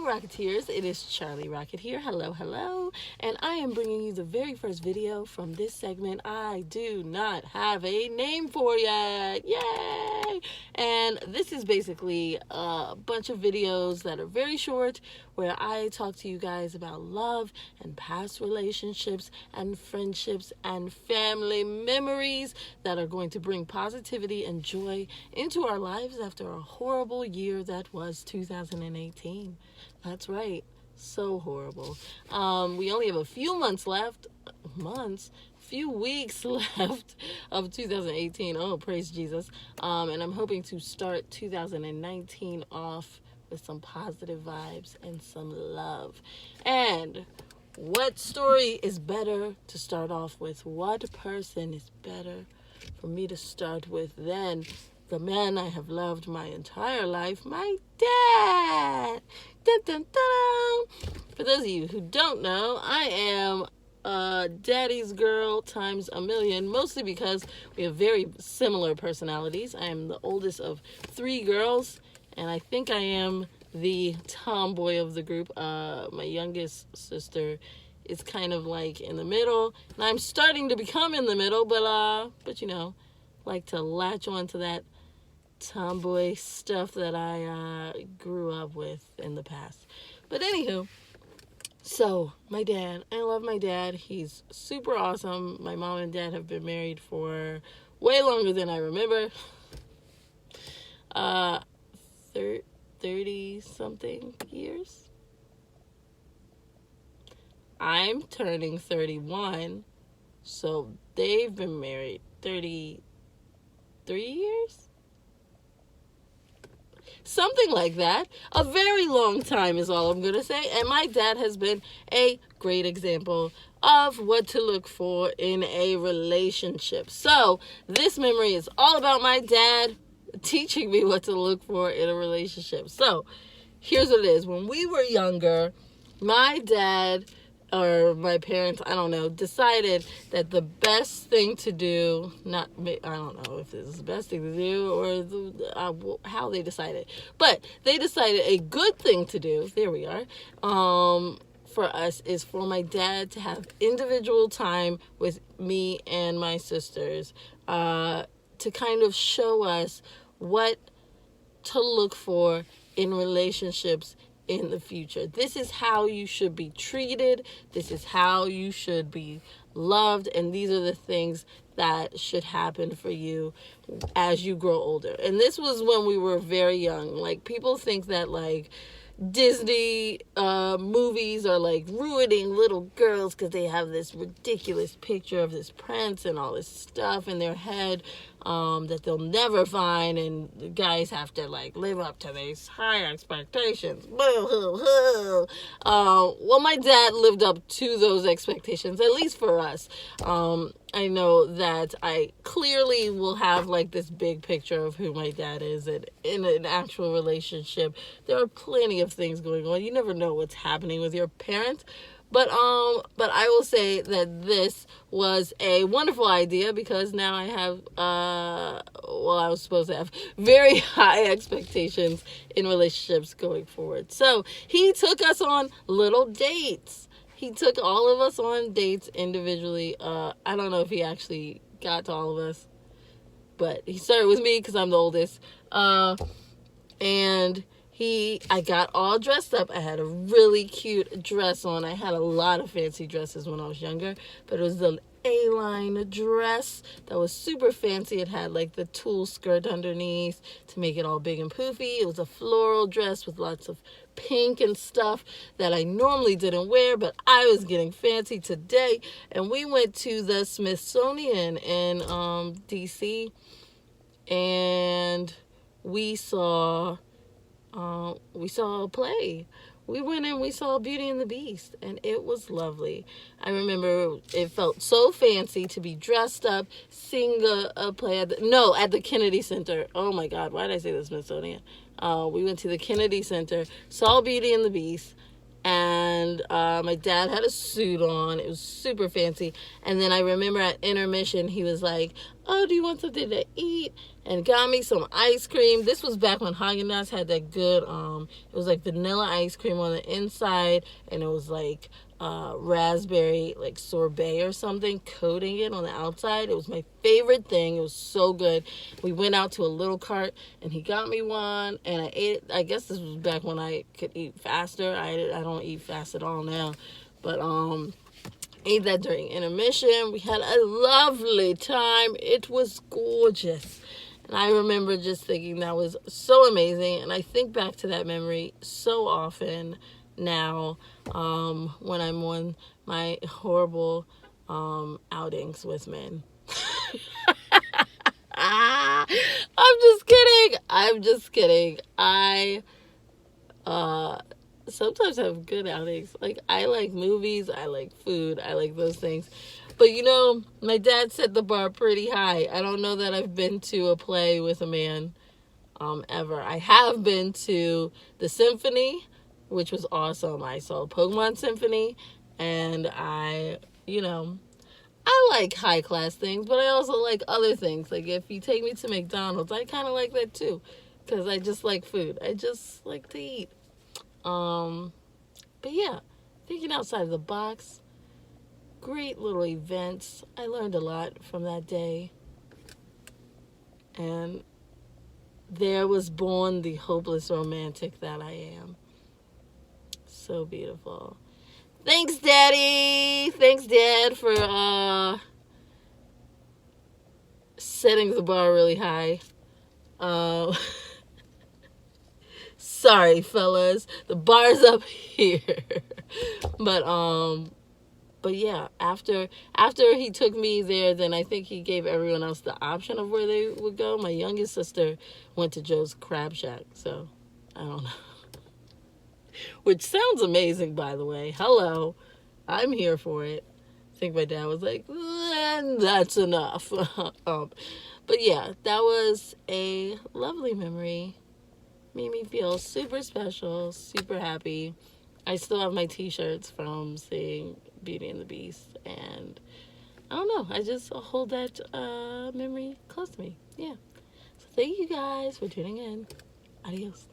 Hello, Rocketeers. It is Charlie Rocket here. Hello, hello. And I am bringing you the very first video from this segment. I do not have a name for yet. Yay! And this is basically a bunch of videos that are very short where I talk to you guys about love and past relationships and friendships and family memories that are going to bring positivity and joy into our lives after a horrible year that was 2018. That's right. So horrible. We only have a few months left. Few weeks left of 2018. Oh, praise Jesus. And I'm hoping to start 2019 off with some positive vibes and some love. And what story is better to start off with? What person is better for me to start with than the man I have loved my entire life, my dad? Dun, dun, dun. For those of you who don't know, I am daddy's girl times a million, mostly because we have very similar personalities. I am the oldest of 3 girls, and I think I am the tomboy of the group. My youngest sister is kind of like in the middle, and I'm starting to become in the middle, but you know, like to latch on to that tomboy stuff that I grew up with in the past. But anywho, so my dad, I love my dad. He's super awesome. My mom and dad have been married for way longer than I remember. 30 something years. I'm turning 31, so they've been married 33 years? Something like that. A very long time is all I'm going to say. And my dad has been a great example of what to look for in a relationship. So this memory is all about my dad teaching me what to look for in a relationship. So here's what it is. When we were younger, my dad or my parents, I don't know, decided that the best thing to do, I don't know if this is the best thing to do or how they decided, but they decided a good thing to do, there we are, for us is for my dad to have individual time with me and my sisters, to kind of show us what to look for in relationships in the future. This is how you should be treated. This is how you should be loved. And these are the things that should happen for you as you grow older. And this was when we were very young. Like, people think that, like, Disney movies are like ruining little girls because they have this ridiculous picture of this prince and all this stuff in their head that they'll never find, and the guys have to like live up to these high expectations. Well, my dad lived up to those expectations, at least for us. I know that I clearly will have like this big picture of who my dad is, and in an actual relationship there are plenty of things going on. You never know what's happening with your parents. But I will say that this was a wonderful idea because now I have, I was supposed to have very high expectations in relationships going forward. So he took us on little dates. He took all of us on dates individually. I don't know if he actually got to all of us, but he started with me because I'm the oldest. And I got all dressed up. I had a really cute dress on. I had a lot of fancy dresses when I was younger, but it was the A-line dress that was super fancy. It had like the tulle skirt underneath to make it all big and poofy. It was a floral dress with lots of pink and stuff that I normally didn't wear, but I was getting fancy today. And we went to the Smithsonian in DC, and we saw a play. We went and we saw Beauty and the Beast, and it was lovely. I remember it felt so fancy to be dressed up, sing a play at the Kennedy Center. Oh my God, why did I say the Smithsonian? We went to the Kennedy Center, saw Beauty and the Beast, and my dad had a suit on. It was super fancy. And then I remember at intermission, he was like, "Oh, do you want something to eat?" And got me some ice cream. This was back when Haagen-Dazs had that good, it was like vanilla ice cream on the inside, and it was like raspberry, like sorbet or something, coating it on the outside. It was my favorite thing. It was so good. We went out to a little cart, and he got me one, and I ate it. I guess this was back when I could eat faster. I don't eat fast at all now, but ate that during intermission. We had a lovely time. It was gorgeous. And I remember just thinking that was so amazing. And I think back to that memory so often now, when I'm on my horrible outings with men. I'm just kidding. I'm just kidding. I sometimes have good outings. Like, I like movies, I like food, I like those things. But my dad set the bar pretty high. I don't know that I've been to a play with a man ever. I have been to the symphony, which was awesome. I saw Pokemon Symphony, and I like high class things, but I also like other things. Like, if you take me to McDonald's, I kind of like that too, because I just like food. I just like to eat. But yeah, thinking outside of the box, great little events. I learned a lot from that day. And there was born the hopeless romantic that I am. So beautiful. Thanks, Daddy. Thanks, Dad, for setting the bar really high. Sorry, fellas, the bar's up here. But yeah, after he took me there, then I think he gave everyone else the option of where they would go. My youngest sister went to Joe's Crab Shack, so I don't know. Which sounds amazing, by the way. Hello, I'm here for it. I think my dad was like, that's enough. But yeah, that was a lovely memory. Made me feel super special, super happy. I still have my t-shirts from seeing Beauty and the Beast, and I don't know, I just hold that memory close to me. Yeah. So thank you guys for tuning in. Adios.